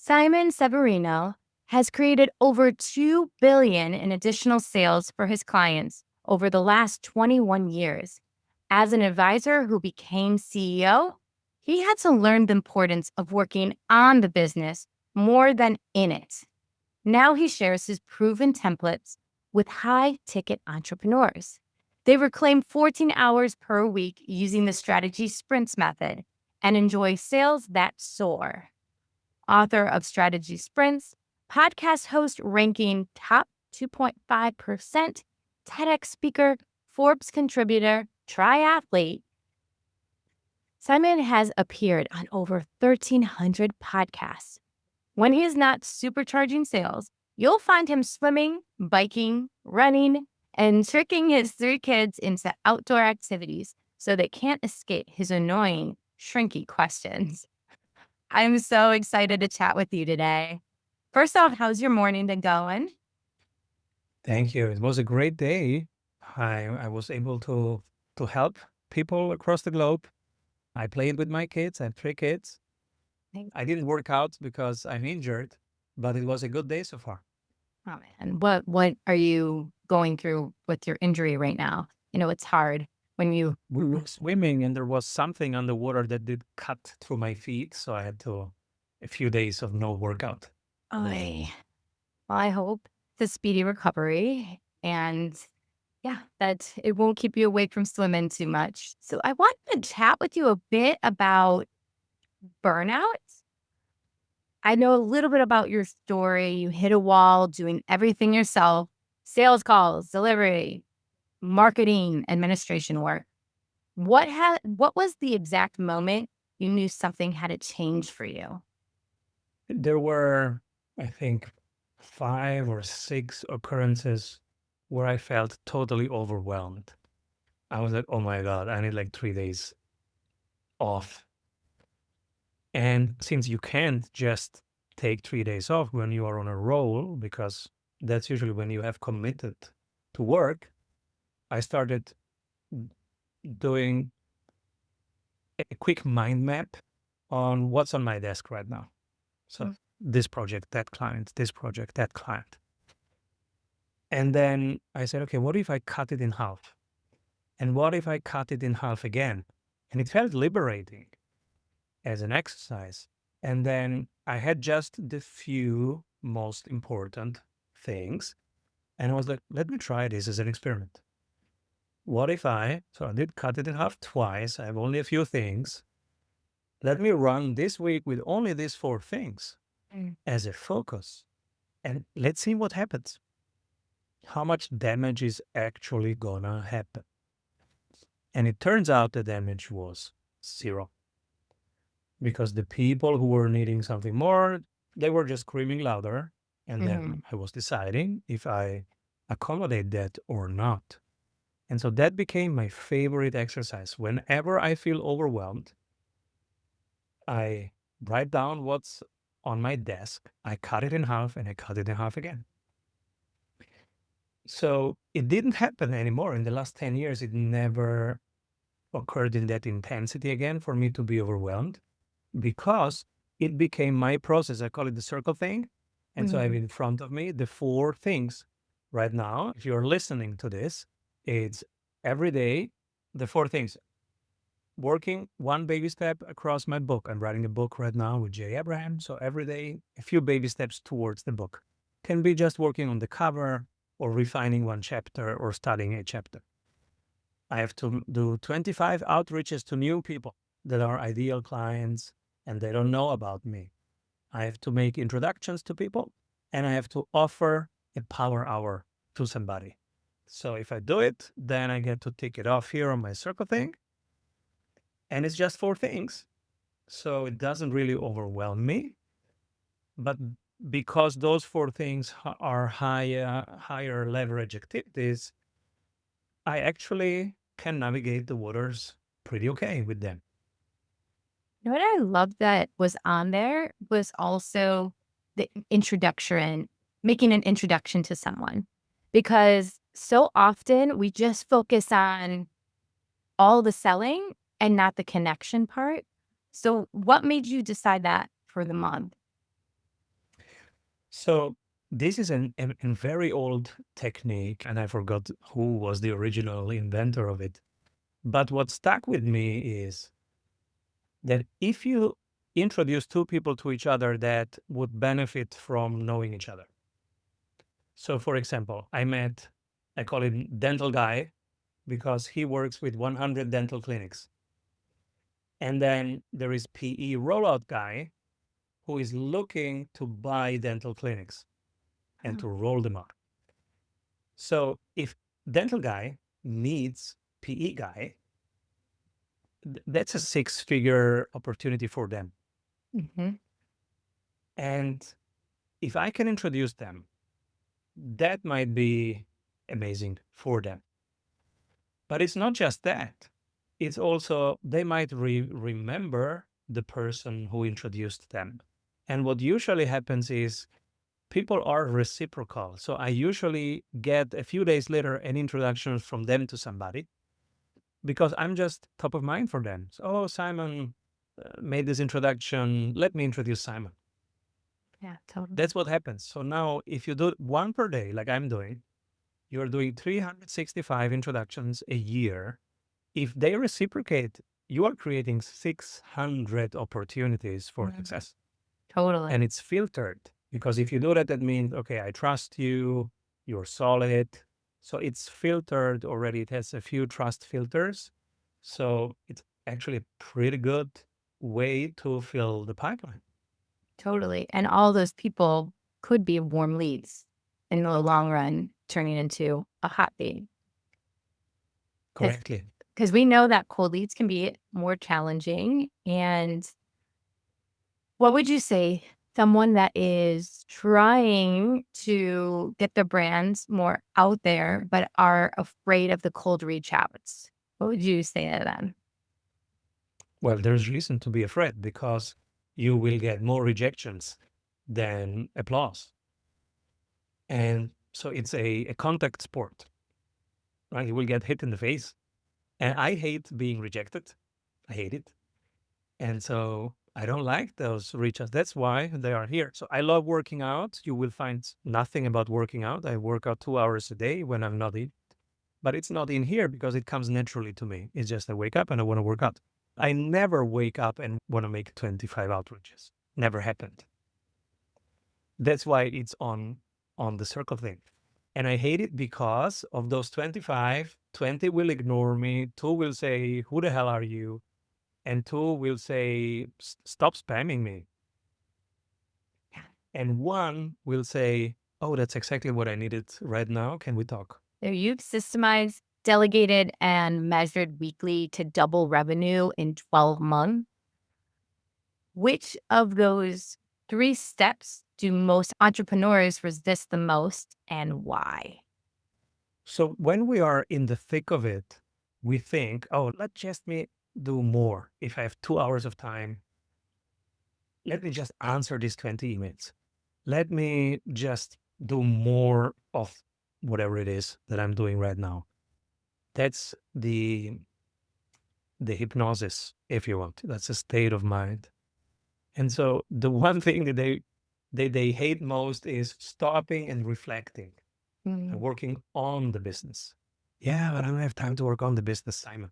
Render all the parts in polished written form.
Simon Severino has created over $2 billion in additional sales for his clients over the last 21 years. As an advisor who became CEO, he had to learn the importance of working on the business more than in it. Now he shares his proven templates with high-ticket entrepreneurs. They reclaim 14 hours per week using the strategy sprints method and enjoy sales that soar. Author of Strategy Sprints, podcast host ranking top 2.5%, TEDx speaker, Forbes contributor, triathlete, Simon has appeared on over 1,300 podcasts. When he is not supercharging sales, you'll find him swimming, biking, running, and tricking his 3 kids into outdoor activities so they can't escape his annoying, shrinky questions. I'm so excited to chat with you today. First off, how's your morning been going? Thank you. It was a great day. I was able to help people across the globe. I played with my kids. I have 3 kids. Thank- I didn't work out because I'm injured, but it was a good day so far. Oh man, what are you going through with your injury right now? It's hard when you. We were swimming and there was something on the water that did cut through my feet, so I had a few days of no workout. Well, I hope it's a speedy recovery and yeah, that it won't keep you away from swimming too much. So I wanted to chat with you a bit about burnout. I know a little bit about your story. You hit a wall doing everything yourself, sales calls, delivery, marketing, administration work. What was the exact moment you knew something had to change for you? There were, I think, 5 or 6 occurrences where I felt totally overwhelmed. I was like, oh my God, I need like 3 days off. And since you can't just take 3 days off when you are on a roll, because that's usually when you have committed to work, I started doing a quick mind map on what's on my desk right now. So Mm. this project, that client, this project, that client. And then I said, okay, what if I cut it in half? And what if I cut it in half again? And it felt liberating as an exercise. And then I had just the few most important things. And I was like, let me try this as an experiment. What if so I did cut it in half twice. I have only a few things. Let me run this week with only these 4 things Mm. as a focus. And let's see what happens. How much damage is actually gonna happen? And it turns out the damage was 0. Because the people who were needing something more, they were just screaming louder. And then I was deciding if I accommodate that or not. And so that became my favorite exercise. Whenever I feel overwhelmed, I write down what's on my desk, I cut it in half, and I cut it in half again. So it didn't happen anymore. In the last 10 years, it never occurred in that intensity again for me to be overwhelmed, because it became my process. I call it the circle thing. And so I have in front of me the 4 things right now. If you're listening to this, it's every day, the 4 things. Working one baby step across my book. I'm writing a book right now with Jay Abraham. So every day, a few baby steps towards the book. Can be just working on the cover or refining one chapter or studying a chapter. I have to do 25 outreaches to new people that are ideal clients and they don't know about me. I have to make introductions to people and I have to offer a power hour to somebody. So if I do it, then I get to tick it off here on my circle thing. And it's just 4 things. So it doesn't really overwhelm me. But because those four things are higher leverage activities, I actually can navigate the waters pretty okay with them. You know what I love that was on there was also the introduction, making an introduction to someone. Because so often we just focus on all the selling and not the connection part. So what made you decide that for the month? So this is a very old technique, and I forgot who was the original inventor of it. But what stuck with me is that if you introduce two people to each other that would benefit from knowing each other. So, for example, I call him dental guy because he works with 100 dental clinics. And then there is PE rollout guy who is looking to buy dental clinics and Oh, to roll them out. So if dental guy needs PE guy, that's a six-figure opportunity for them. mhm. And if I can introduce them, that might be amazing for them. But it's not just that. It's also, they might remember the person who introduced them. And what usually happens is people are reciprocal. So I usually get a few days later an introduction from them to somebody because I'm just top of mind for them. So, oh, Simon made this introduction. Let me introduce Simon. Yeah, totally. That's what happens. So now, if you do one per day, like I'm doing, you're doing 365 introductions a year. If they reciprocate, you are creating 600 opportunities for Mhm. success. And Totally. it's filtered because if you do that, that means, okay, I trust you, you're solid. So it's filtered already. It has a few trust filters. So it's actually a pretty good way to fill the pipeline. Totally. And all those people could be warm leads in the long run, turning into a hot lead. Correctly. Because we know that cold leads can be more challenging. And what would you say someone that is trying to get their brands more out there, but are afraid of the cold reach outs? What would you say to them? Well, there's reason to be afraid because you will get more rejections than applause. And so it's a contact sport, right? You will get hit in the face. And I hate being rejected. I hate it. And so I don't like those reach outs. That's why they are here. So I love working out. You will find nothing about working out. I work out 2 hours a day when I'm not in, but it's not in here because it comes naturally to me. It's just I wake up and I want to work out. I never wake up and want to make 25 outreaches. Never happened. That's why it's on the circle thing. And I hate it because of those 25, 20 will ignore me, two will say, who the hell are you? And two will say, stop spamming me. And one will say, oh, that's exactly what I needed right now. Can we talk? So you've systemized, delegated, and measured weekly to double revenue in 12 months. Which of those three steps do most entrepreneurs resist the most and why? So when we are in the thick of it, we think, oh, let just me do more. If I have 2 hours of time, let me just answer these 20 emails. Let me just do more of whatever it is that I'm doing right now. That's the hypnosis, if you want. That's a state of mind. And so the one thing that they hate most is stopping and reflecting and Mm, working on the business. Yeah, but I don't have time to work on the business, Simon.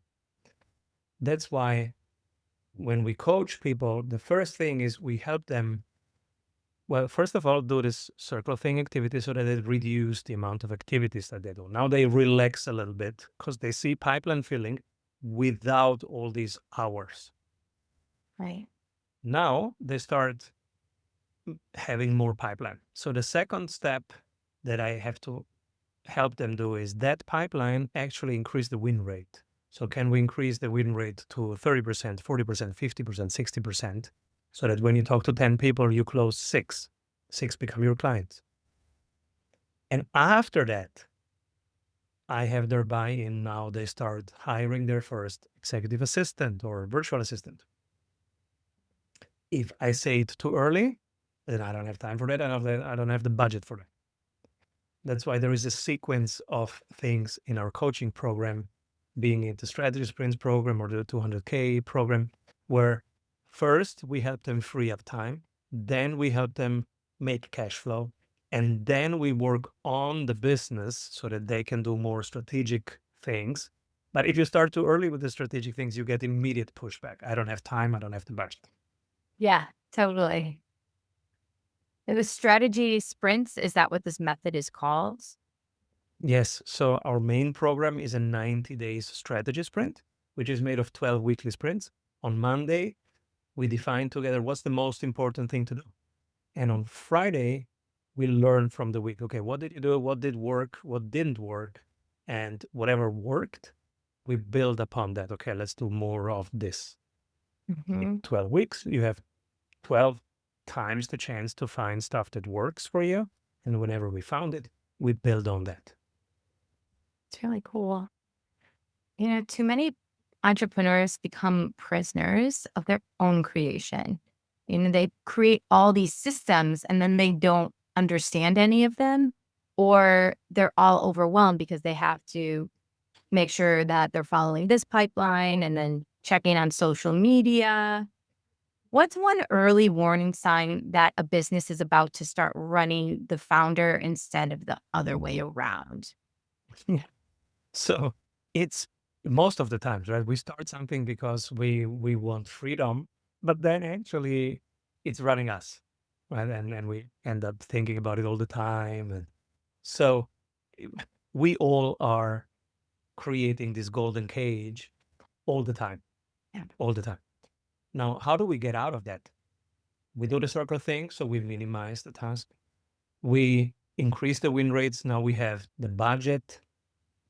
That's why when we coach people, the first thing is we help them, well, first of all, do this circle thing activity so that they reduce the amount of activities that they do. Now they relax a little bit because they see pipeline filling without all these hours. right. Now they start having more pipeline. So the second step that I have to help them do is that pipeline actually increase the win rate. So can we increase the win rate to 30%, 40%, 50%, 60%, so that when you talk to 10 people, you close six become your clients. And after that, I have their buy-in. Now they start hiring their first executive assistant or virtual assistant. If I say it too early, then I don't have time for that. I don't have the budget for that. That's why there is a sequence of things in our coaching program, being it the strategy sprints program or the 200K program, where first we help them free up time, then we help them make cash flow, and then we work on the business so that they can do more strategic things. But if you start too early with the strategic things, you get immediate pushback. I don't have time. I don't have the budget. Yeah, totally. The strategy sprints, is that what this method is called? Yes. So our main program is a 90 days strategy sprint, which is made of 12 weekly sprints. On Monday, we define together what's the most important thing to do. And on Friday, we learn from the week. Okay, what did you do? What did work? What didn't work? And whatever worked, we build upon that. Okay, let's do more of this. In Hmm. 12 weeks, you have 12 times the chance to find stuff that works for you. And whenever we found it, we build on that. It's really cool. Too many entrepreneurs become prisoners of their own creation. They create all these systems and then they don't understand any of them, or they're all overwhelmed because they have to make sure that they're following this pipeline and then checking on social media. What's one early warning sign that a business is about to start running the founder instead of the other way around? So it's most of the times, right? We start something because we want freedom, but then actually it's running us, right? And we end up thinking about it all the time. And so i- we all are creating this golden cage all the time, Yeah. all the time. Now, how do we get out of that? We do the circle thing, so we minimize the task. We increase the win rates. Now we have the budget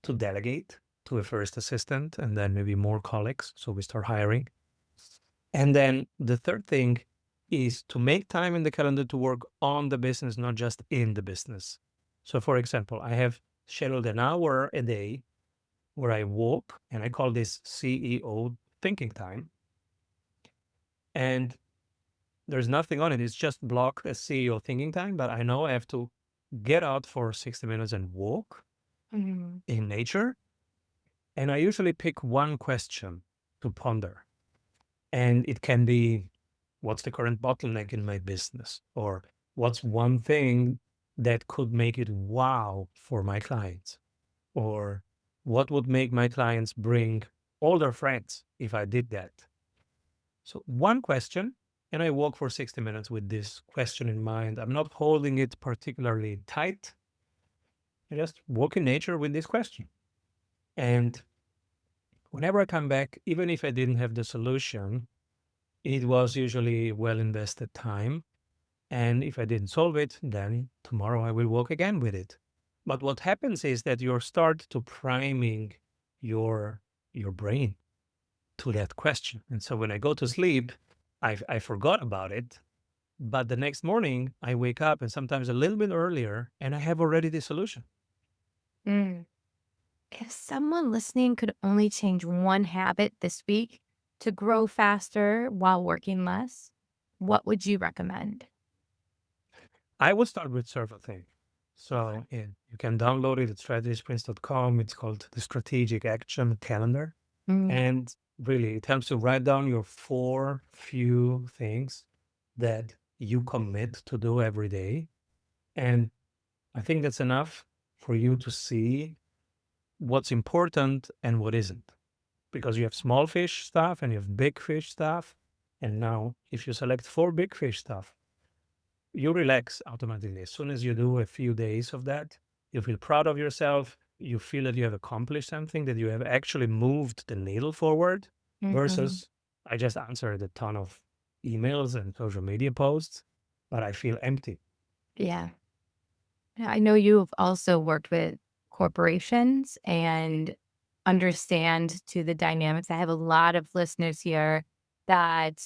to delegate to a first assistant and then maybe more colleagues. So we start hiring. And then the third thing is to make time in the calendar to work on the business, not just in the business. So, for example, I have scheduled an hour a day where I walk, and I call this CEO thinking time. And there's nothing on it. It's just blocked as CEO thinking time. But I know I have to get out for 60 minutes and walk Mhm. in nature. And I usually pick one question to ponder. And it can be, what's the current bottleneck in my business? Or what's one thing that could make it wow for my clients? Or what would make my clients bring all their friends if I did that? So one question, and I walk for 60 minutes with this question in mind. I'm not holding it particularly tight. I just walk in nature with this question. And whenever I come back, even if I didn't have the solution, it was usually well invested time. And if I didn't solve it, then tomorrow I will walk again with it. But what happens is that you start to priming your your brain to that question. And so when I go to sleep, I forgot about it. But the next morning I wake up and sometimes a little bit earlier and I have already the solution. Mm. If someone listening could only change one habit this week to grow faster while working less, what would you recommend? I would start with several things. So you can download it at strategysprints.com. It's called the Strategic Action Calendar. Mm. And really, it helps you write down your four few things that you commit to do every day. And I think that's enough for you to see what's important and what isn't. Because you have small fish stuff and you have big fish stuff. And now, if you select four big fish stuff, you relax automatically. As soon as you do a few days of that, you feel proud of yourself. You feel that you have accomplished something, that you have actually moved the needle forward Mhm. versus I just answered a ton of emails and social media posts, but I feel empty. Yeah. Yeah, I know you've also worked with corporations, and understand to the dynamics. I have a lot of listeners here that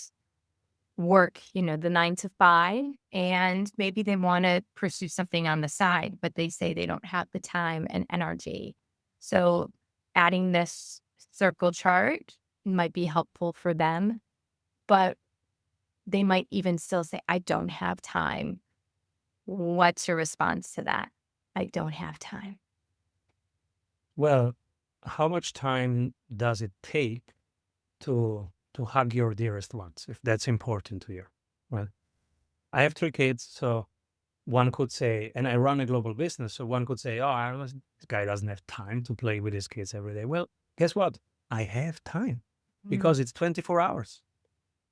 work, the 9 to 5, and maybe they want to pursue something on the side, but they say they don't have the time and energy. So adding this circle chart might be helpful for them, but they might even still say, I don't have time. What's your response to that? I don't have time. Well, how much time does it take to hug your dearest ones, if that's important to you? Well, I have 3 kids, so one could say, and I run a global business, so one could say, this guy doesn't have time to play with his kids every day. Well, guess what? I have time because it's 24 hours.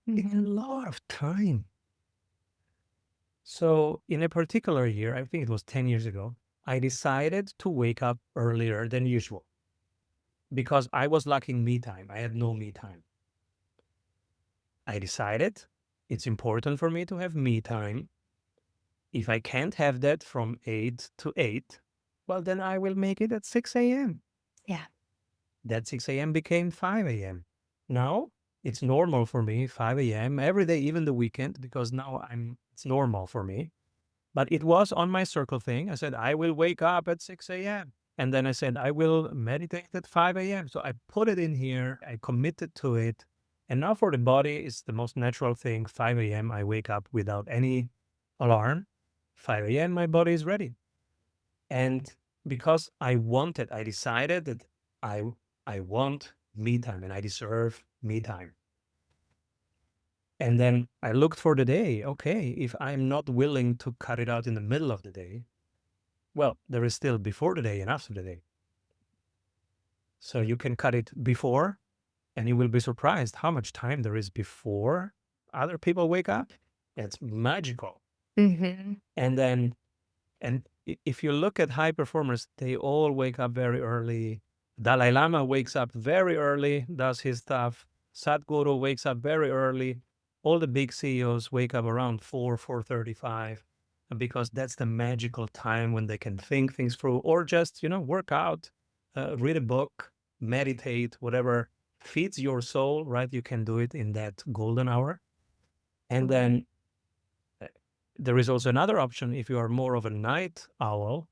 It's a Mhm. lot of time. So in a particular year, I think it was 10 years ago, I decided to wake up earlier than usual because I was lacking me time. I had no me time. I decided it's important for me to have me time. If I can't have that from 8 to 8, well, then I will make it at 6 a.m. Yeah. That 6 a.m. became 5 a.m. Now it's normal for me, 5 a.m. every day, even the weekend, because now it's normal for me. But it was on my circle thing. I said, I will wake up at 6 a.m. And then I said, I will meditate at 5 a.m. So I put it in here. I committed to it. And now for the body, it's the most natural thing. 5 a.m. I wake up without any alarm. 5 a.m. my body is ready. And because I decided that I I want me time and I deserve me time. And then I looked for the day. Okay, if I'm not willing to cut it out in the middle of the day, well, there is still before the day and after the day. So you can cut it before, and you will be surprised how much time there is before other people wake up. It's magical. Hmm. And then, if you look at high performers, they all wake up very early. Dalai Lama wakes up very early, does his stuff. Sadhguru wakes up very early. All the big CEOs wake up around 4, 4:35, because that's the magical time when they can think things through or just, work out, read a book, meditate, whatever feeds your soul, right? You can do it in that golden hour. And then uh, there is also another option if you are more of a night owl.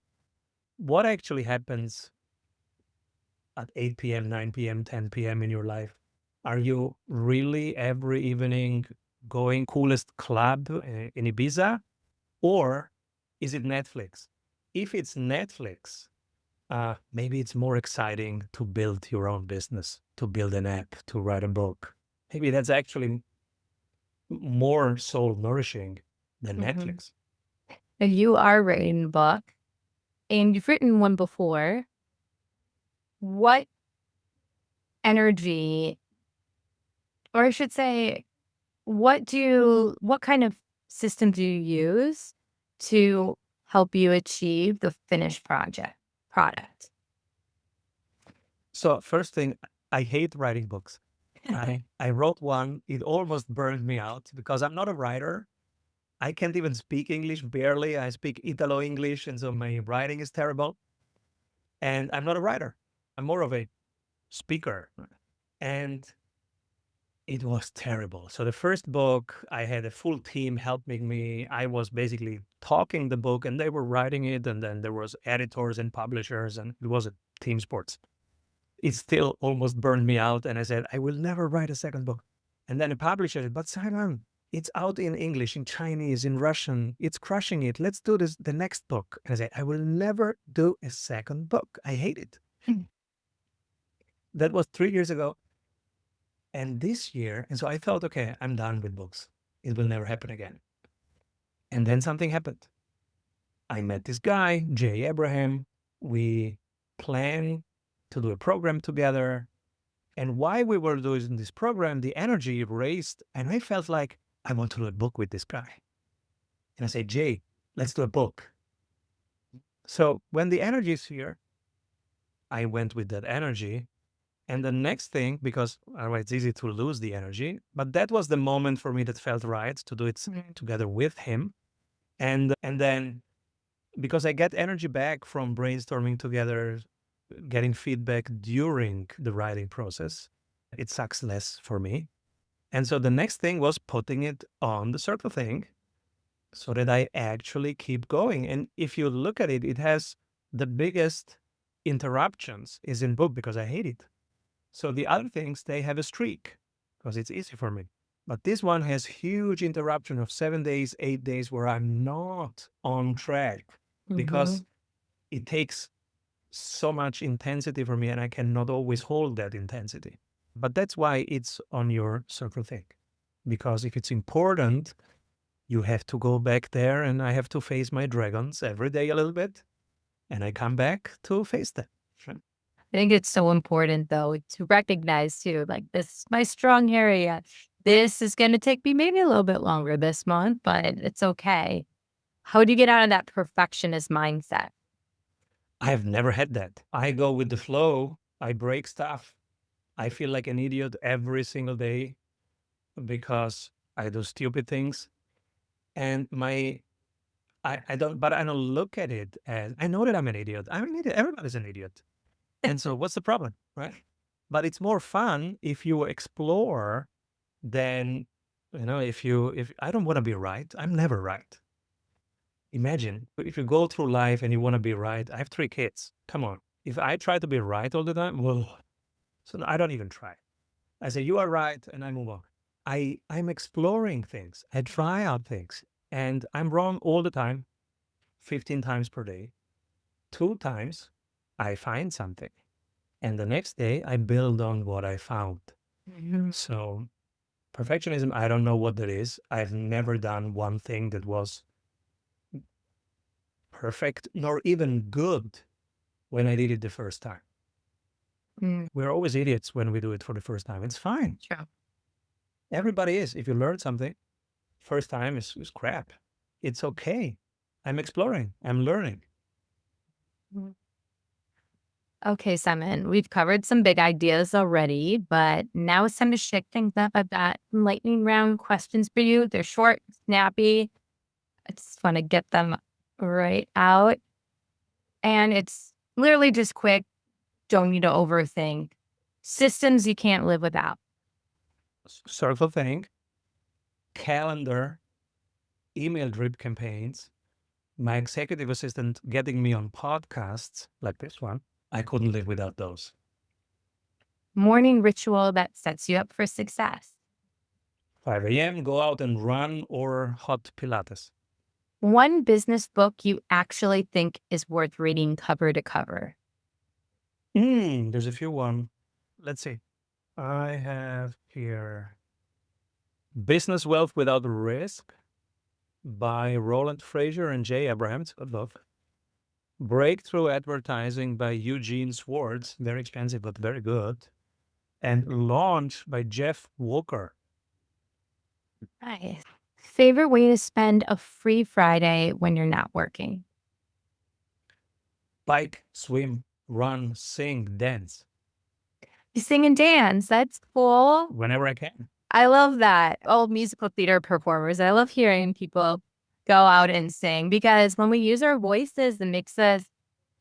What actually happens at 8 p.m., 9 p.m., 10 p.m. in your life? Are you really every evening going coolest club in Ibiza? Or is it Netflix? If it's Netflix, maybe it's more exciting to build your own business, to build an app, to write a book. Maybe that's actually more soul nourishing than Hmm. Netflix. And you are writing a book, and you've written one before. What energy, or I should say, what kind of system do you use to help you achieve the finished product? So first thing, I hate writing books. I wrote one. It almost burned me out because I'm not a writer. I can't even speak English, barely. I speak Italo English, and so my writing is terrible. And I'm not a writer. I'm more of a speaker. And it was terrible. So the first book, I had a full team helping me. I was basically talking the book and they were writing it. And then there was editors and publishers, and it was a team sports. It still almost burned me out. And I said, I will never write a second book. And then the publisher said, but Simon, it's out in English, in Chinese, in Russian. It's crushing it. Let's do the next book. And I said, I will never do a second book. I hate it. That was 3 years ago. And this year, and so I thought, okay, I'm done with books. It will never happen again. And then something happened. I met this guy, Jay Abraham. We planned to do a program together. And while we were doing this program, the energy raised, and I felt like I want to do a book with this guy. And I said, Jay, let's do a book. So when the energy is here, I went with that energy. And the next thing, because otherwise it's easy to lose the energy, but that was the moment for me that felt right to do it together with him. And then because I get energy back from brainstorming together, getting feedback during the writing process. It sucks less for me. And so the next thing was putting it on the circle thing so that I actually keep going. And if you look at it, it has the biggest interruptions is in book because I hate it. So the other things, they have a streak because it's easy for me. But this one has huge interruption of 7 days, 8 days where I'm not on track because it takes so much intensity for me and I cannot always hold that intensity. But that's why it's on your circle thing. Because if it's important, you have to go back there and I have to face my dragons every day a little bit. And I come back to face them. Sure. I think it's so important, though, to recognize, too, like, this is my strong area. This is going to take me maybe a little bit longer this month, but it's okay. How do you get out of that perfectionist mindset? I have never had that. I go with the flow. I break stuff. I feel like an idiot every single day because I do stupid things. And I don't, but I don't look at it as, I know that I'm an idiot. I'm an idiot. Everybody's an idiot. And so what's the problem, right? But it's more fun if you explore than, if I don't want to be right, I'm never right. Imagine if you go through life and you want to be right. I have 3 kids. Come on. If I try to be right all the time, well, so I don't even try. I say, you are right, and I move on. I'm exploring things. I try out things, and I'm wrong all the time, 15 times per day. 2 times, I find something, and the next day, I build on what I found. So perfectionism, I don't know what that is. I've never done one thing that was perfect, nor even good when I did it the first time. We're always idiots when we do it for the first time. It's fine. True. Everybody is. If you learn something, first time is crap. It's okay. I'm exploring. I'm learning. Okay, Simon, we've covered some big ideas already, but now it's time to shake things up. I've got lightning round questions for you. They're short, snappy. I just want to get them right out. And it's literally just quick. Don't need to overthink. Systems you can't live without. Circle thing, calendar, email drip campaigns, my executive assistant getting me on podcasts like this one. I couldn't live without those. Morning ritual that sets you up for success. 5 a.m., go out and run or hot Pilates. One business book you actually think is worth reading cover to cover. There's a few one. Let's see. I have here Business Wealth Without Risk by Roland Fraser and Jay Abrahams. Good book. Breakthrough Advertising by Eugene Swartz. Very expensive, but very good. And Launch by Jeff Walker. Nice. Favorite way to spend a free Friday when you're not working? Bike, swim, run, sing, dance. You sing and dance. That's cool. Whenever I can. I love that. All musical theater performers. I love hearing people go out and sing because when we use our voices, it makes us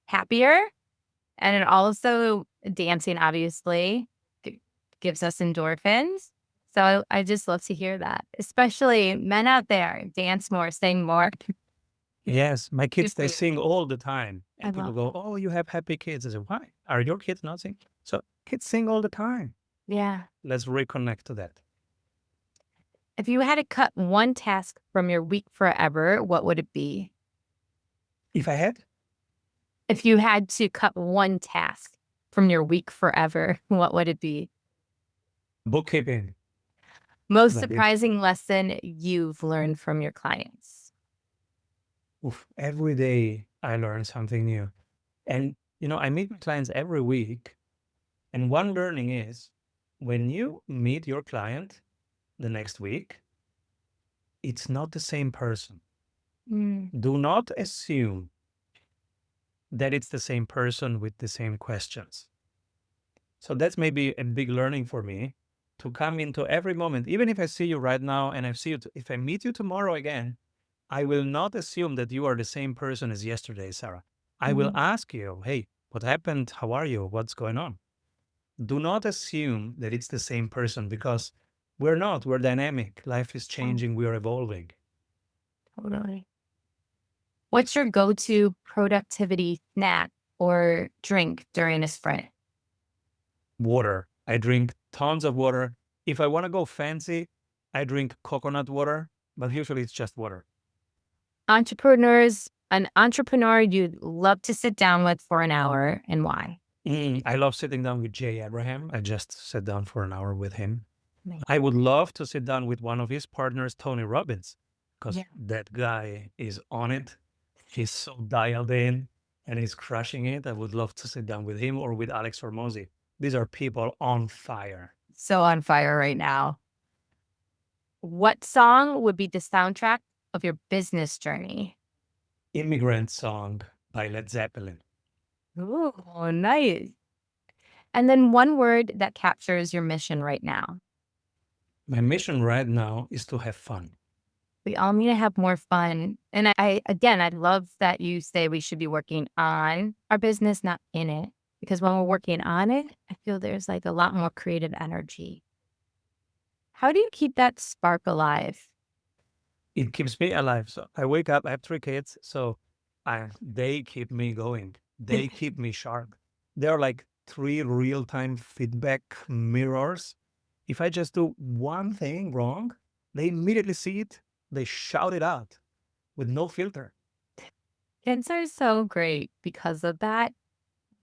happier. And it also, dancing obviously gives us endorphins. So I just love to hear that, especially men out there. Dance more, sing more. Yes, my kids, they sing all the time. And I people love go, oh, you have happy kids. I say, why? Are your kids not singing? So kids sing all the time. Yeah. Let's reconnect to that. If you had to cut one task from your week forever, what would it be? If I had? If you had to cut one task from your week forever, what would it be? Bookkeeping. Most That is- surprising lesson you've learned from your clients? Oof, every day I learn something new. And, I meet my clients every week. And one learning is when you meet your client the next week, it's not the same person. Do not assume that it's the same person with the same questions. So that's maybe a big learning for me to come into every moment. Even if I see you right now and if I meet you tomorrow again, I will not assume that you are the same person as yesterday, Sarah. I will ask you, hey, What happened? How are you? What's going on? Do not assume that it's the same person because we're not. We're dynamic. Life is Oh, changing. We are evolving. totally. What's your go-to productivity snack or drink during a sprint? Water. I drink tons of water. If I want to go fancy, I drink coconut water, but usually it's just water. An entrepreneur you'd love to sit down with for an hour and why? I love sitting down with Jay Abraham. I just sat down for an hour with him. Amazing. I would love to sit down with one of his partners, Tony Robbins, because Yeah. that guy is on it. He's so dialed in and he's crushing it. I would love to sit down with him or with Alex Hormozy. These are people on fire. So on fire right now. What song would be the soundtrack of your business journey? Immigrant Song by Led Zeppelin. Ooh, nice. And then one word that captures your mission right now. My mission right now is to have fun. We all need to have more fun. And again, I love that you say we should be working on our business, not in it. Because when we're working on it, I feel there's like a lot more creative energy. How do you keep that spark alive? It keeps me alive. So I wake up, I have 3 kids, so they keep me going. They keep me sharp. They're like 3 real-time feedback mirrors. If I just do one thing wrong, they immediately see it, they shout it out with no filter. Kids are so great because of that.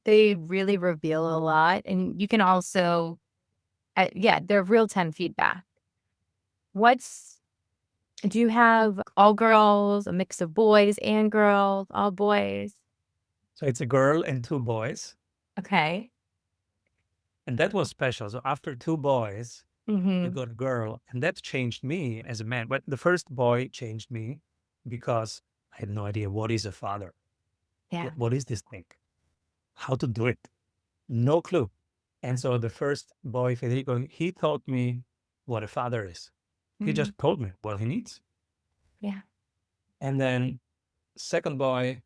They really reveal a lot. And you can also, yeah, they're real time feedback. What's, do you have all girls, a mix of boys and girls, all boys? So it's a girl and 2 boys. Okay. And that was special. So after 2 boys, we Mm-hmm. got a girl, and that changed me as a man. But the first boy changed me because I had no idea what is a father. Yeah. What is this thing? How to do it? No clue. And so the first boy, Federico, he taught me what a father is. He Mm-hmm. just told me what he needs. Yeah. And then second boy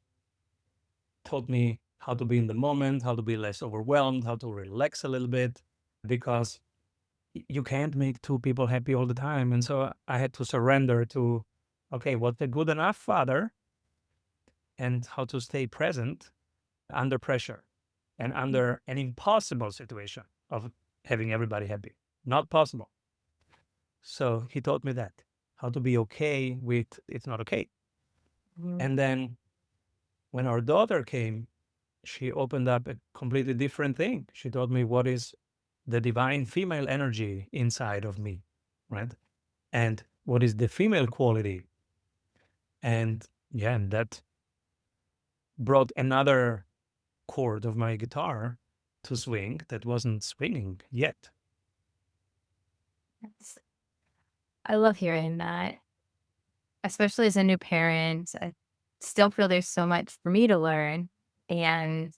taught me how to be in the moment, how to be less overwhelmed, how to relax a little bit, because you can't make 2 people happy all the time. And so I had to surrender to, okay, what's a good enough father and how to stay present under pressure and under an impossible situation of having everybody happy. Not possible. So he taught me that, how to be okay with it's not okay. Mhm. And then when our daughter came, she opened up a completely different thing. She taught me what is the divine female energy inside of me, right? And what is the female quality. And yeah, and that brought another chord of my guitar to swing that wasn't swinging yet. That's- I love hearing that, especially as a new parent. I still feel there's so much for me to learn. And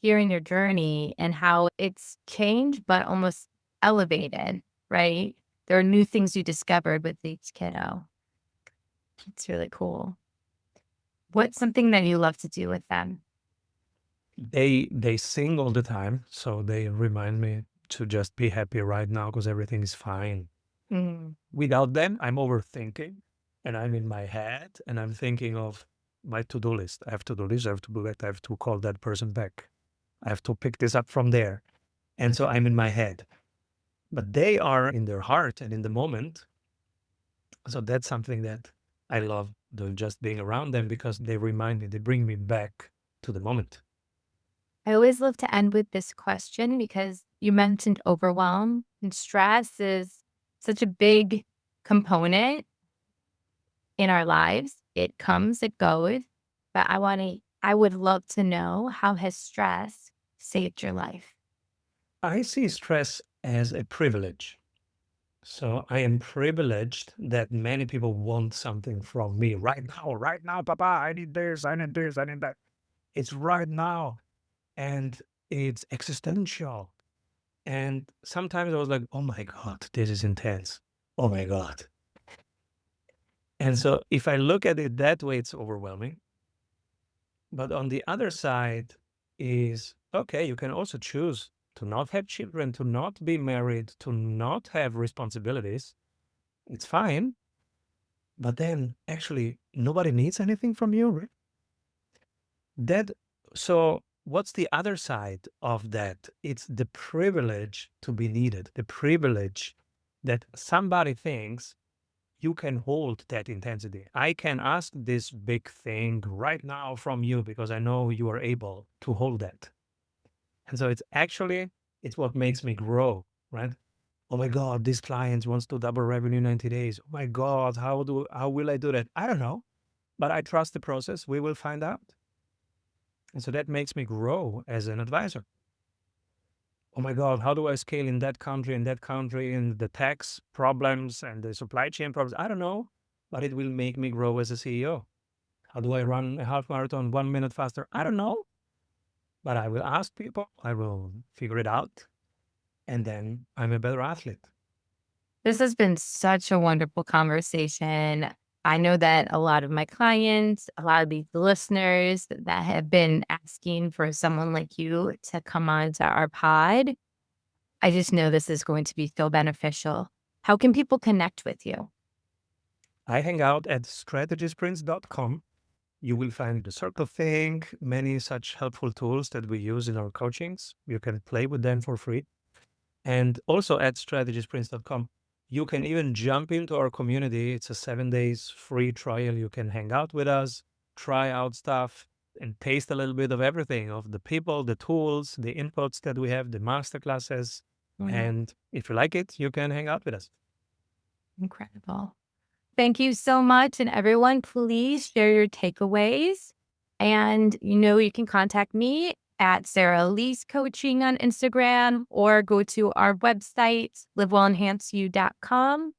hearing your journey and how it's changed, but almost elevated, right? There are new things you discovered with each kiddo. It's really cool. What's something that you love to do with them? They sing all the time, so they remind me to just be happy right now because everything is fine. Mm, Without them, I'm overthinking and I'm in my head and I'm thinking of my to-do list. I have to do this, I have to do that, I have to call that person back. I have to pick this up from there. And so I'm in my head. But they are in their heart and in the moment. So that's something that I love doing, just being around them because they remind me, they bring me back to the moment. I always love to end with this question because you mentioned overwhelm and stress is such a big component in our lives. It comes, it goes, but I would love to know, how has stress saved your life? I see stress as a privilege. So I am privileged that many people want something from me right now, Papa. I need this, I need this, I need that. It's right now. And it's existential. And sometimes I was like, oh my God, this is intense. Oh my God. And so if I look at it that way, it's overwhelming. But on the other side, is, okay, you can also choose to not have children, to not be married, to not have responsibilities. It's fine. But then actually nobody needs anything from you, right? That so what's the other side of that? It's the privilege to be needed, the privilege that somebody thinks you can hold that intensity. I can ask this big thing right now from you because I know you are able to hold that. And so it's what makes me grow, right? Oh my God, this client wants to double revenue in 90 days. Oh my God, how will I do that? I don't know, but I trust the process. We will find out. And so that makes me grow as an advisor. Oh my God, how do I scale in that country, in the tax problems and the supply chain problems? I don't know, but it will make me grow as a CEO. How do I run a half marathon 1 minute faster? I don't know, but I will ask people, I will figure it out, and then I'm a better athlete. This has been such a wonderful conversation. I know that a lot of my clients, a lot of these listeners that have been asking for someone like you to come on to our pod, I just know this is going to be so beneficial. How can people connect with you? I hang out at strategysprints.com. You will find the circle thing, many such helpful tools that we use in our coachings. You can play with them for free. And also at strategysprints.com, you can even jump into our community. It's a 7 days free trial. You can hang out with us, try out stuff, and taste a little bit of everything, of the people, the tools, the inputs that we have, the masterclasses. And if you like it, you can hang out with us. Incredible. Thank you so much. And everyone, please share your takeaways. And you can contact me at Sarah Alysse Coaching on Instagram or go to our website, livewellenhanceyou.com.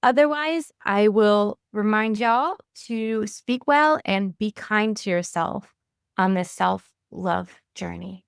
Otherwise, I will remind y'all to speak well and be kind to yourself on this self-love journey.